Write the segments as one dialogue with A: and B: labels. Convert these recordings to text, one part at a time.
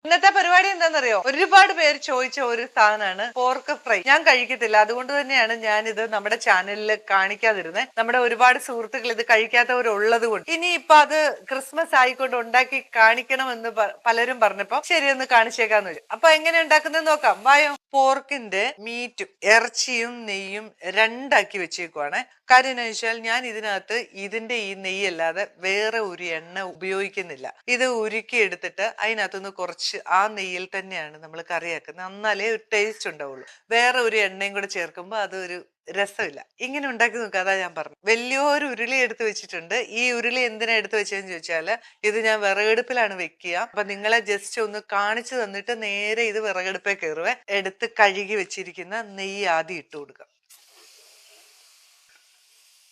A: ഇന്നത്തെ പരിപാടി എന്താണെന്നറിയോ? ഒരുപാട് പേര് ചോദിച്ച ഒരു സാധനമാണ് പോർക്ക് ഫ്രൈ. ഞാൻ കഴിക്കത്തില്ല, അതുകൊണ്ട് തന്നെയാണ് ഞാൻ ഇത് നമ്മുടെ ചാനലിൽ കാണിക്കാതിരുന്നത്. നമ്മുടെ ഒരുപാട് സുഹൃത്തുക്കൾ ഇത് കഴിക്കാത്തവരുള്ളത് കൊണ്ട്. ഇനി ഇപ്പൊ അത് ക്രിസ്മസ് ആയിക്കൊണ്ട് ഉണ്ടാക്കി കാണിക്കണമെന്ന് പലരും പറഞ്ഞപ്പോ ശരിയൊന്ന് കാണിച്ചേക്കാന്ന് വരും. അപ്പൊ എങ്ങനെ ഉണ്ടാക്കുന്നത് നോക്കാം, വായോ. പോർക്കിന്റെ മീറ്റും ഇറച്ചിയും നെയ്യും രണ്ടാക്കി വെച്ചേക്കുവാണ്. കാര്യം എന്ന് വെച്ചാൽ ഞാൻ ഇതിനകത്ത് ഇതിന്റെ ഈ നെയ്യല്ലാതെ വേറെ ഒരു എണ്ണ ഉപയോഗിക്കുന്നില്ല. ഇത് ഉരുക്കി എടുത്തിട്ട് അതിനകത്തുനിന്ന് കുറച്ച് ആ നെയ്യിൽ തന്നെയാണ് നമ്മൾ കറിയാക്കുന്നത്. എന്നാലേ ഒരു ടേസ്റ്റ് ഉണ്ടാവുള്ളൂ. വേറെ ഒരു എണ്ണയും കൂടെ ചേർക്കുമ്പോൾ അതൊരു രസമില്ല. ഇങ്ങനെ ഉണ്ടാക്കി നോക്കുക, അതാ ഞാൻ പറഞ്ഞു. വലിയൊരു ഉരുളി എടുത്ത് വെച്ചിട്ടുണ്ട്. ഈ ഉരുളി എന്തിനാ എടുത്ത് വെച്ചതെന്ന് ചോദിച്ചാല് ഇത് ഞാൻ വിറകടുപ്പിലാണ് വെക്കുക. അപ്പൊ നിങ്ങളെ ജസ്റ്റ് ഒന്ന് കാണിച്ചു തന്നിട്ട് നേരെ ഇത് വിറകടുപ്പേ കയറുവേ. എടുത്ത് കഴുകി വെച്ചിരിക്കുന്ന നെയ്യ് ആദ്യം ഇട്ട് കൊടുക്കുക.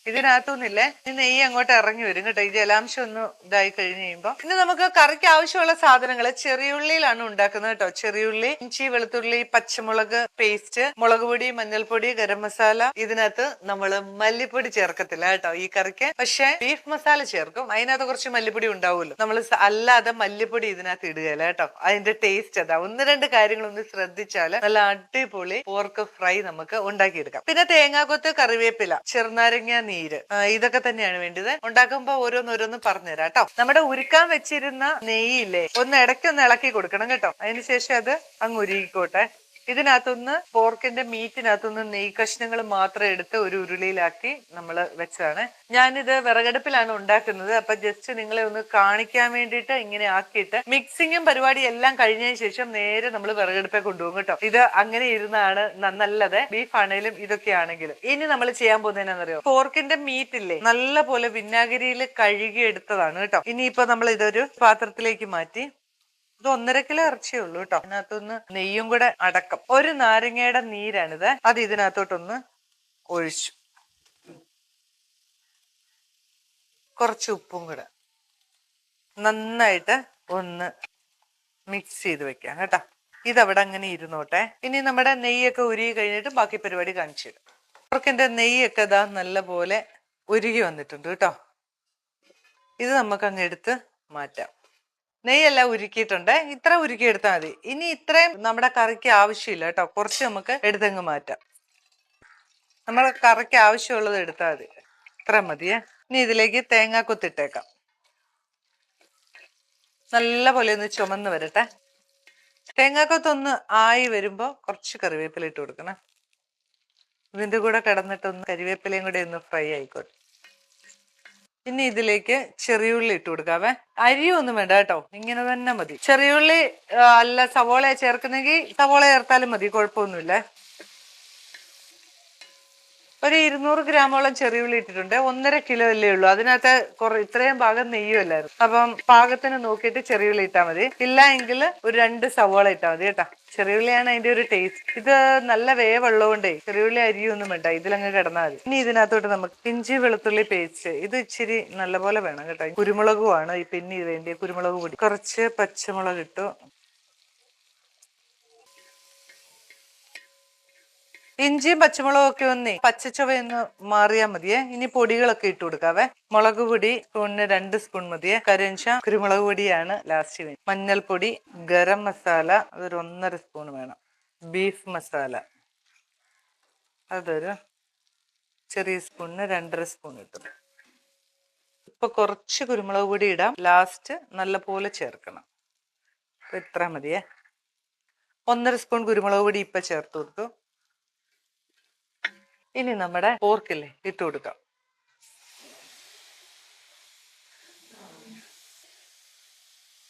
A: ഇതിനകത്തൊന്നില്ലേ, ഈ നെയ്യ് അങ്ങോട്ട് ഇറങ്ങി വരും കേട്ടോ. ഈ ജലാംശം ഒന്ന് ഇതായി കഴിഞ്ഞ് കഴിയുമ്പോ ഇനി നമുക്ക് കറിക്ക് ആവശ്യമുള്ള സാധനങ്ങൾ ചെറിയുള്ളിയിലാണ് ഉണ്ടാക്കുന്നത് കേട്ടോ. ചെറിയുള്ളി, ഇഞ്ചി, വെളുത്തുള്ളി, പച്ചമുളക് പേസ്റ്റ്, മുളക് പൊടി, മഞ്ഞൾപ്പൊടി, ഗരം മസാല. ഇതിനകത്ത് നമ്മൾ മല്ലിപ്പൊടി ചേർക്കത്തില്ല കേട്ടോ ഈ കറിക്ക്. പക്ഷെ ബീഫ് മസാല ചേർക്കും. അതിനകത്ത് കുറച്ച് മല്ലിപ്പൊടി ഉണ്ടാവുമല്ലോ. നമ്മൾ അല്ലാതെ മല്ലിപ്പൊടി ഇതിനകത്ത് ഇടുകയല്ല കേട്ടോ. അതിന്റെ ടേസ്റ്റ് അതാ. ഒന്ന് രണ്ട് കാര്യങ്ങളൊന്ന് ശ്രദ്ധിച്ചാൽ നല്ല അടിപൊളി പോർക്ക് ഫ്രൈ നമുക്ക് ഉണ്ടാക്കിയെടുക്കാം. പിന്നെ തേങ്ങാക്കൊത്ത്, കറിവേപ്പില, ചെറുനാരങ്ങ നീര്, ഇതൊക്കെ തന്നെയാണ് വേണ്ടത്. ഉണ്ടാക്കുമ്പോ ഓരോന്നോരോന്ന് പറഞ്ഞുതരാം കേട്ടോ. നമ്മുടെ ഉരുക്കാൻ വെച്ചിരുന്ന നെയ്യില്ലേ, ഒന്ന് ഇടയ്ക്കൊന്ന് ഇളക്കി കൊടുക്കണം കേട്ടോ. അതിനുശേഷം അത് അങ്ങ് ഉരുകിക്കോട്ടെ. ഇതിനകത്തുനിന്ന് പോർക്കിന്റെ മീറ്റിനകത്തുനിന്ന് നെയ് കഷ്ണങ്ങൾ മാത്രം എടുത്ത് ഒരു ഉരുളിയിലാക്കി നമ്മൾ വെച്ചതാണ്. ഞാനിത് വിറകടുപ്പിലാണ് ഉണ്ടാക്കുന്നത്. അപ്പൊ ജസ്റ്റ് നിങ്ങളെ ഒന്ന് കാണിക്കാൻ വേണ്ടിയിട്ട് ഇങ്ങനെ ആക്കിയിട്ട് മിക്സിങ്ങും പരിപാടി എല്ലാം കഴിഞ്ഞതിന് ശേഷം നേരെ നമ്മൾ വിറകടുപ്പെ കൊണ്ടുപോകും കേട്ടോ. ഇത് അങ്ങനെ ഇരുന്നാണ് നല്ലത്, ബീഫ് ആണെങ്കിലും ഇതൊക്കെ ആണെങ്കിലും. ഇനി നമ്മൾ ചെയ്യാൻ പോകുന്നതെന്നറിയോ, പോർക്കിന്റെ മീറ്റ് ഇല്ലേ, നല്ല പോലെ വിനാഗിരിയിൽ കഴുകി എടുത്തതാണ് കേട്ടോ. ഇനിയിപ്പോ നമ്മൾ ഇതൊരു പാത്രത്തിലേക്ക് മാറ്റി. ഇത് 1.5 കിലോ ഇറച്ചിയേ ഉള്ളൂ കേട്ടോ. ഇതിനകത്തൊന്ന് നെയ്യും കൂടെ അടക്കം. ഒരു നാരങ്ങയുടെ നീരാണിത്. അത് ഇതിനകത്തോട്ടൊന്ന് ഒഴിച്ചു. കുറച്ച് ഉപ്പും കൂടെ നന്നായിട്ട് ഒന്ന് മിക്സ് ചെയ്ത് വെക്കാം കേട്ടോ. ഇതവിടെ അങ്ങനെ ഇരുന്നോട്ടെ. ഇനി നമ്മുടെ നെയ്യൊക്കെ ഉരുകി കഴിഞ്ഞിട്ട് ബാക്കി പരിപാടി കാണിച്ചു തരും. അവർക്കെന്റെ നെയ്യൊക്കെ ഇതാ നല്ല പോലെ ഉരുകി വന്നിട്ടുണ്ട് കേട്ടോ. ഇത് നമുക്ക് അങ്ങ് എടുത്ത് മാറ്റാം. നെയ്യെല്ലാം ഉരുക്കിയിട്ടുണ്ട്. ഇത്ര ഉരുക്കി എടുത്താൽ മതി. ഇനി ഇത്രയും നമ്മുടെ കറിക്ക് ആവശ്യമില്ല കേട്ടോ. കുറച്ച് നമുക്ക് എടുത്തങ്ങ് മാറ്റാം. നമ്മളെ കറിക്ക് ആവശ്യമുള്ളത് എടുത്താൽ മതി. ഇത്ര മതിയേ. ഇനി ഇതിലേക്ക് തേങ്ങാക്കൊത്തിട്ടേക്കാം. നല്ല പോലെ ഒന്ന് ചുമന്ന് വരട്ടെ. തേങ്ങാക്കൊത്തൊന്ന് ആയി വരുമ്പോ കുറച്ച് കറിവേപ്പില ഇട്ട് കൊടുക്കണം. ഇതിന്റെ കൂടെ കിടന്നിട്ടൊന്ന് കരിവേപ്പിലയും കൂടെ ഒന്ന് ഫ്രൈ ആയിക്കോട്ടെ. ഇനി ഇതിലേക്ക് ചെറിയുള്ളി ഇട്ട് കൊടുക്കാവേ. അരിയൊന്നും വേണ്ട കേട്ടോ, ഇങ്ങനെ തന്നെ മതി. ചെറിയുള്ളി അല്ല സവോള ചേർക്കുന്നെങ്കിൽ സവോള ചേർത്താലും മതി, കുഴപ്പമൊന്നുമില്ല. ഒരു 200 ഗ്രാമോളം ചെറിയുള്ളി ഇട്ടിട്ടുണ്ട്. 1.5 കിലോ അല്ലേ ഉള്ളൂ. അതിനകത്ത് ഇത്രയും ഭാഗം നെയ്യുമല്ലായിരുന്നു. അപ്പം പാകത്തിന് നോക്കിയിട്ട് ചെറിയുള്ളി ഇട്ടാൽ മതി. ഇല്ല എങ്കിൽ ഒരു 2 സവോള ഇട്ടാൽ മതി കേട്ടോ. ചെറിയുള്ളിയാണ് അതിന്റെ ഒരു ടേസ്റ്റ്. ഇത് നല്ല വേവുള്ളതുകൊണ്ടേ ചെറിയുള്ളി അരിയൊന്നും വേണ്ട, ഇതിലങ്ങ് കിടന്നാൽ മതി. ഇനി ഇതിനകത്തോട്ട് നമുക്ക് ഇഞ്ചി വെളുത്തുള്ളി പേസ്റ്റ്, ഇത് ഇച്ചിരി നല്ലപോലെ വേണം കേട്ടോ. കുരുമുളകുമാണ് ഈ പിന്നെ വേണ്ടിയ കുരുമുളക് പൊടി. കുറച്ച് പച്ചമുളക് ഇട്ടു. ഇഞ്ചിയും പച്ചമുളകും ഒക്കെ ഒന്നേ പച്ചച്ചൊവയൊന്ന് മാറിയാൽ മതിയേ. ഇനി പൊടികളൊക്കെ ഇട്ട് കൊടുക്കാവേ. മുളക് പൊടി സ്പൂണിന് 2 സ്പൂൺ മതിയേ. കരഞ്ച കുരുമുളക് പൊടിയാണ് ലാസ്റ്റ് വേണ്ടി. മഞ്ഞൾപ്പൊടി, ഗരം മസാല അതൊരു 1.5 സ്പൂൺ വേണം. ബീഫ് മസാല അതൊരു ചെറിയ സ്പൂണിന് 2.5 സ്പൂൺ ഇട്ടു. ഇപ്പൊ കുറച്ച് കുരുമുളക് പൊടി ഇടാം. ലാസ്റ്റ് നല്ല പോലെ ചേർക്കണം. ഇത്ര മതിയേ. 1.5 സ്പൂൺ കുരുമുളക് പൊടി ഇപ്പൊ ചേർത്ത് കൊടുത്തു. ഇനി നമ്മുടെ പോർക്കില്ലേ ഇട്ട് കൊടുക്കാം.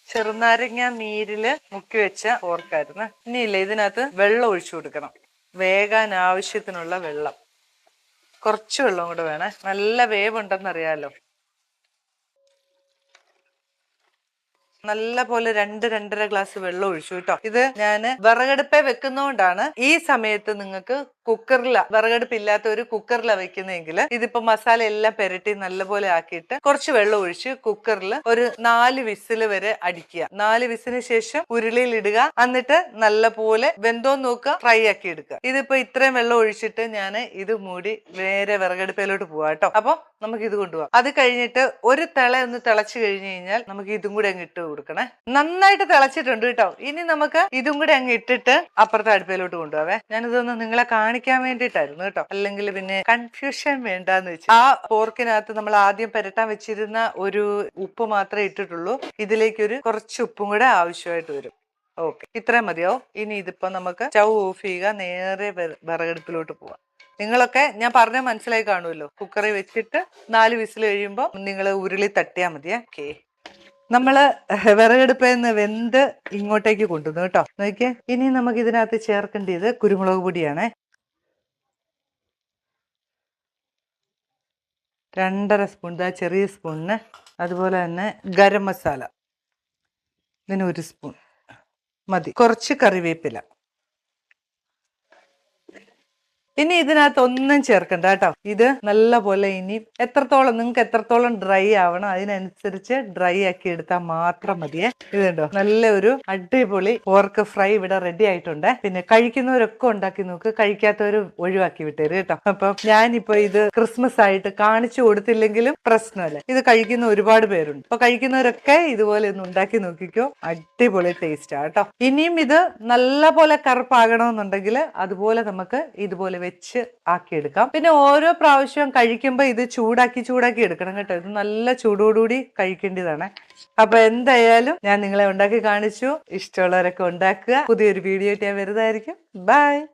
A: ചെറുനാരങ്ങ നീരില് മുക്കി വെച്ച പോർക്കായിരുന്നു. ഇനിയില്ലേ ഇതിനകത്ത് വെള്ളം ഒഴിച്ചു കൊടുക്കണം. വേകാൻ ആവശ്യത്തിനുള്ള വെള്ളം, കുറച്ച് വെള്ളം കൂടെ വേണേ. നല്ല വേവുണ്ടെന്നറിയാലോ. നല്ല പോലെ 2-2.5 ഗ്ലാസ് വെള്ളം ഒഴിച്ചു കേട്ടോ. ഇത് ഞാൻ വിറകടുപ്പേ വെക്കുന്നോണ്ടാണ്. ഈ സമയത്ത് നിങ്ങൾക്ക് കുക്കറില വിറകടുപ്പില്ലാത്ത ഒരു കുക്കറില വെക്കുന്നെങ്കിൽ ഇതിപ്പോ മസാല എല്ലാം പെരട്ടി നല്ലപോലെ ആക്കിയിട്ട് കുറച്ച് വെള്ളം ഒഴിച്ച് കുക്കറിൽ ഒരു 4 വിസിൽ വരെ അടിക്കുക. 4 വിസിന് ശേഷം ഉരുളിയിൽ ഇടുക. എന്നിട്ട് നല്ലപോലെ വെന്തോന്ന് നോക്കുക, ഫ്രൈ ആക്കി എടുക്കുക. ഇതിപ്പോ ഇത്രയും വെള്ളം ഒഴിച്ചിട്ട് ഞാൻ ഇത് മൂടി നേരെ വിറകടുപ്പിലോട്ട് പോവാ കേട്ടോ. അപ്പൊ നമുക്ക് ഇത് കൊണ്ടുപോകാം. അത് കഴിഞ്ഞിട്ട് ഒരു ഒന്ന് തിളച്ചു കഴിഞ്ഞു കഴിഞ്ഞാൽ നമുക്ക് ഇതും കൂടെ അങ്ങ് ഇട്ട് കൊടുക്കണേ. നന്നായിട്ട് തിളച്ചിട്ടുണ്ട് കേട്ടോ. ഇനി നമുക്ക് ഇതും കൂടെ അങ്ങ് ഇട്ടിട്ട് അപ്പുറത്തെ അടുപ്പിലോട്ട് കൊണ്ടുപോവേ. ഞാനിതൊന്ന് നിങ്ങളെ കാണിക്കാൻ വേണ്ടിയിട്ടായിരുന്നു കേട്ടോ, അല്ലെങ്കിൽ പിന്നെ കൺഫ്യൂഷൻ വേണ്ടാന്ന് വെച്ചു. ആ പോർക്കിനകത്ത് നമ്മൾ ആദ്യം പുരട്ടാൻ വെച്ചിരുന്ന ഒരു ഉപ്പ് മാത്രമേ ഇട്ടിട്ടുള്ളൂ. ഇതിലേക്ക് ഒരു കുറച്ച് ഉപ്പും കൂടെ ആവശ്യമായിട്ട് വരും. ഓക്കെ, ഇത്രയും മതിയോ? ഇനി ഇതിപ്പോ നമുക്ക് സ്റ്റൗ ഓഫ് ചെയ്യുക, നേരെ വിറകടുപ്പിലോട്ട് പോവാം. നിങ്ങളൊക്കെ ഞാൻ പറഞ്ഞ മനസ്സിലായി കാണുമല്ലോ. കുക്കറിൽ വെച്ചിട്ട് 4 വിസിൽ കഴിയുമ്പോൾ നിങ്ങൾ ഉരുളി തട്ടിയാൽ മതിയേ. ഓക്കെ, നമ്മള് വിറകടുപ്പിൽ നിന്ന് വെന്ത് ഇങ്ങോട്ടേക്ക് കൊണ്ടുവന്നു കേട്ടോ. നോക്കിയേ, ഇനി നമുക്ക് ഇതിനകത്ത് ചേർക്കേണ്ടത് കുരുമുളക് പൊടിയാണ്. 2.5 സ്പൂൺ, ചെറിയ സ്പൂണിന്. അതുപോലെ തന്നെ ഗരം മസാല ഇതിന് 1 സ്പൂൺ മതി. കുറച്ച് കറിവേപ്പില. ഇനി ഇതിനകത്ത് ഒന്നും ചേർക്കണ്ട കേട്ടോ. ഇത് നല്ല പോലെ ഇനി നിങ്ങൾക്ക് എത്രത്തോളം ഡ്രൈ ആവണം അതിനനുസരിച്ച് ഡ്രൈ ആക്കി എടുത്താൽ മാത്രം മതിയേ. ഇത് കണ്ടോ, നല്ല ഒരു അടിപൊളി പോർക്ക് ഫ്രൈ ഇവിടെ റെഡി ആയിട്ടുണ്ട്. പിന്നെ കഴിക്കുന്നവരൊക്കെ ഉണ്ടാക്കി നോക്ക്, കഴിക്കാത്തവർ ഒഴിവാക്കി വിട്ടേര് കേട്ടോ. അപ്പം ഞാനിപ്പോ ഇത് ക്രിസ്മസ് ആയിട്ട് കാണിച്ചു കൊടുത്തില്ലെങ്കിലും പ്രശ്നമല്ല, ഇത് കഴിക്കുന്ന ഒരുപാട് പേരുണ്ട്. അപ്പൊ കഴിക്കുന്നവരൊക്കെ ഇതുപോലെ ഒന്ന് ഉണ്ടാക്കി നോക്കിക്കോ, അടിപൊളി ടേസ്റ്റാ കേട്ടോ. ഇനിയും ഇത് നല്ല പോലെ കറുപ്പാകണമെന്നുണ്ടെങ്കിൽ അതുപോലെ നമുക്ക് ഇതുപോലെ വെച്ച് ആക്കിയെടുക്കാം. പിന്നെ ഓരോ പ്രാവശ്യവും കഴിക്കുമ്പോൾ ഇത് ചൂടാക്കി എടുക്കണം കേട്ടോ. ഇത് നല്ല ചൂടോടുകൂടി കഴിക്കേണ്ടതാണ്. അപ്പൊ എന്തായാലും ഞാൻ നിങ്ങളെ ഉണ്ടാക്കി കാണിച്ചു. ഇഷ്ടമുള്ളവരൊക്കെ ഉണ്ടാക്കുക. പുതിയൊരു വീഡിയോ ആയിട്ട് ഞാൻ വരുന്നതായിരിക്കും. ബൈ.